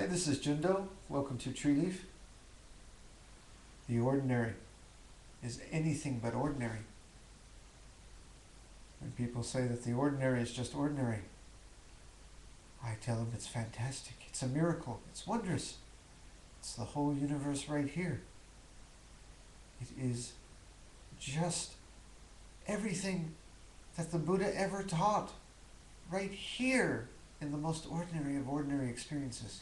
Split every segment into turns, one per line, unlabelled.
Hi, this is Jundo. Welcome to Tree Leaf. The ordinary is anything but ordinary. When people say that the ordinary is just ordinary, I tell them it's fantastic. It's a miracle. It's wondrous. It's the whole universe right here. It is just everything that the Buddha ever taught right here in the most ordinary of ordinary experiences.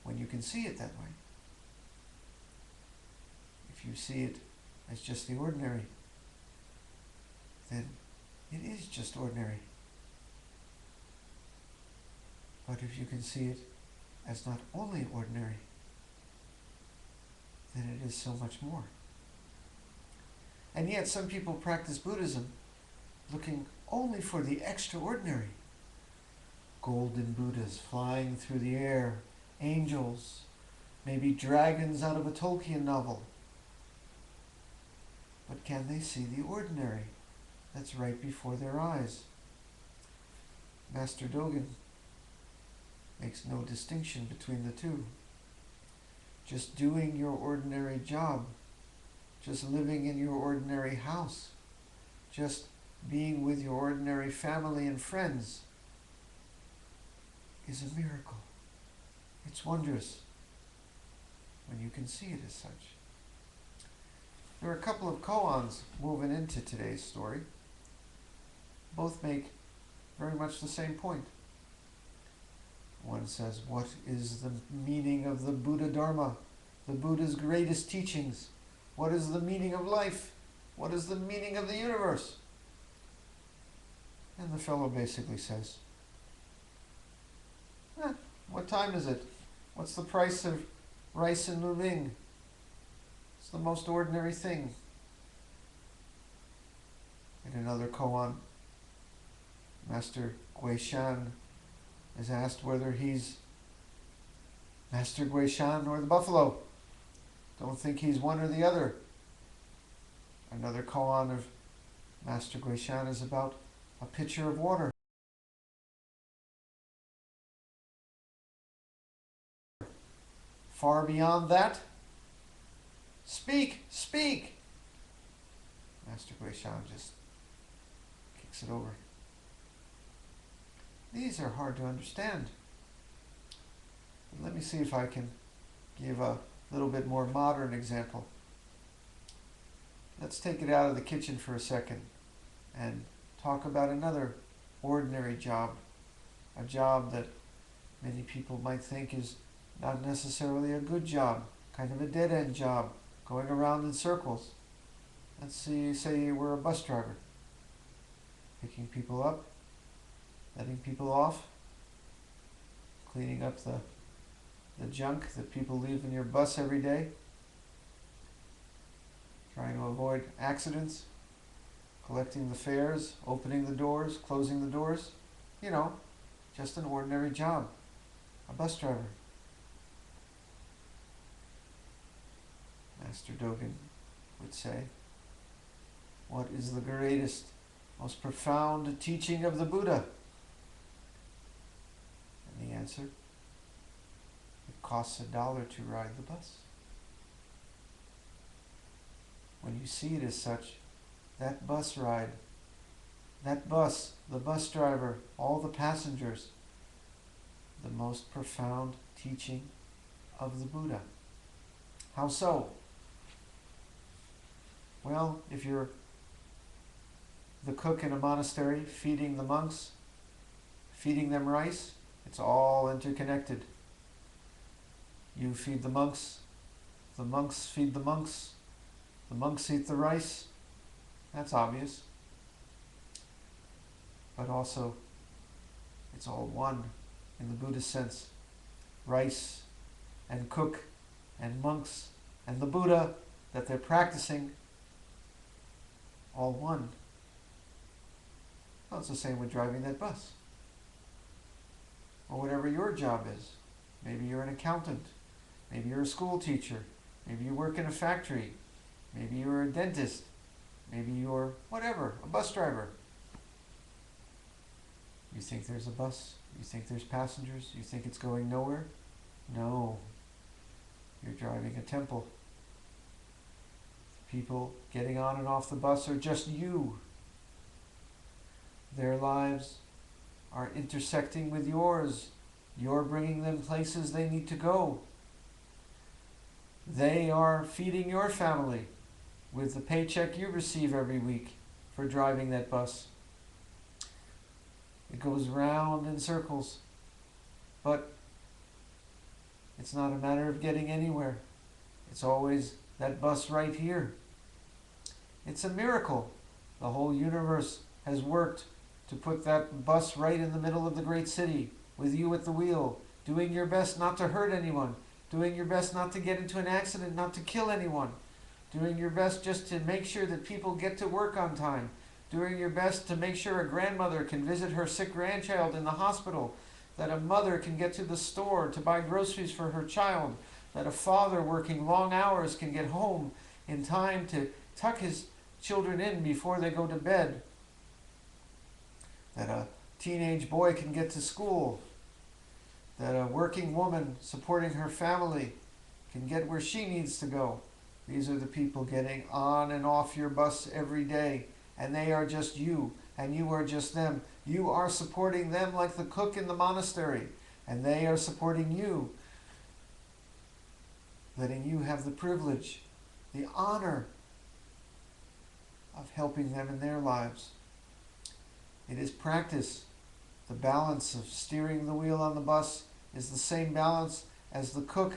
When you can see it that way. If you see it as just the ordinary, then it is just ordinary. But if you can see it as not only ordinary, then it is so much more. And yet some people practice Buddhism looking only for the extraordinary. Golden Buddhas flying through the air, angels, maybe dragons out of a Tolkien novel. But can they see the ordinary that's right before their eyes? Master Dogen makes no distinction between the two. Just doing your ordinary job, just living in your ordinary house, just being with your ordinary family and friends is a miracle. It's wondrous when you can see it as such. There are a couple of koans woven into today's story. Both make very much the same point. One says, what is the meaning of the Buddha Dharma, the Buddha's greatest teachings? What is the meaning of life? What is the meaning of the universe? And the fellow basically says, what time is it? What's the price of rice and moving? It's the most ordinary thing. In another koan, Master Guishan is asked whether he's Master Guishan or the buffalo. Don't think he's one or the other. Another koan of Master Guishan is about a pitcher of water. Far beyond that, speak, speak. Master Guishan just kicks it over. These are hard to understand. Let me see if I can give a little bit more modern example. Let's take it out of the kitchen for a second and talk about another ordinary job. A job that many people might think is not necessarily a good job, kind of a dead-end job, going around in circles. Let's say you were a bus driver, picking people up, letting people off, cleaning up the junk that people leave in your bus every day, trying to avoid accidents, collecting the fares, opening the doors, closing the doors. You know, just an ordinary job, a bus driver. Master Dogen would say, what is the greatest, most profound teaching of the Buddha? And the answer, it costs $1 to ride the bus. When you see it as such, that bus ride, that bus, the bus driver, all the passengers, the most profound teaching of the Buddha. How so? Well, if you're the cook in a monastery feeding the monks, feeding them rice, it's all interconnected. You feed the monks feed the monks eat the rice. That's obvious. But also, it's all one in the Buddhist sense. Rice and cook and monks and the Buddha that they're practicing, all one. Well, it's the same with driving that bus. Or whatever your job is. Maybe you're an accountant. Maybe you're a school teacher. Maybe you work in a factory. Maybe you're a dentist. Maybe you're whatever, a bus driver. You think there's a bus? You think there's passengers? You think it's going nowhere? No. You're driving a temple. People getting on and off the bus are just you. Their lives are intersecting with yours. You're bringing them places they need to go. They are feeding your family with the paycheck you receive every week for driving that bus. It goes round in circles, but it's not a matter of getting anywhere. It's always that bus right here. It's a miracle. The whole universe has worked to put that bus right in the middle of the great city, with you at the wheel, doing your best not to hurt anyone, doing your best not to get into an accident, not to kill anyone, doing your best just to make sure that people get to work on time, doing your best to make sure a grandmother can visit her sick grandchild in the hospital, that a mother can get to the store to buy groceries for her child, that a father working long hours can get home in time to tuck his children in before they go to bed, that a teenage boy can get to school, that a working woman supporting her family can get where she needs to go. These are the people getting on and off your bus every day, and they are just you, and you are just them. You are supporting them like the cook in the monastery, and they are supporting you, letting you have the privilege, the honor of helping them in their lives. It is practice. The balance of steering the wheel on the bus is the same balance as the cook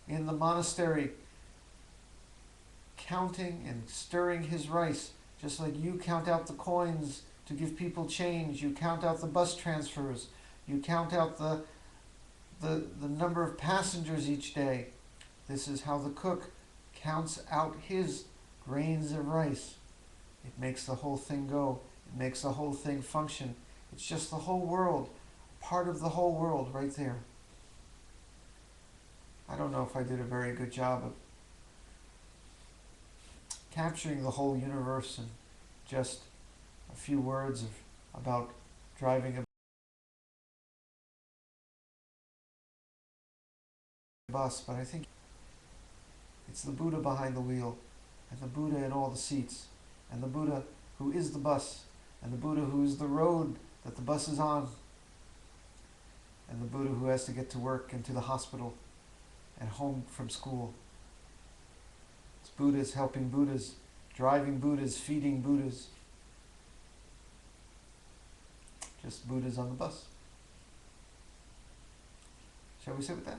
in the monastery counting and stirring his rice, just like you count out the coins to give people change. You count out the bus transfers. You count out the number of passengers each day. This is how the cook counts out his grains of rice. It makes the whole thing go. It makes the whole thing function. It's just the whole world, part of the whole world right there. I don't know if I did a very good job of capturing the whole universe in just a few words about driving a bus, but I think it's the Buddha behind the wheel, and the Buddha in all the seats, and the Buddha who is the bus, and the Buddha who is the road that the bus is on, and the Buddha who has to get to work and to the hospital and home from school. It's Buddhas helping Buddhas, driving Buddhas, feeding Buddhas. Just Buddhas on the bus. Shall we sit with that?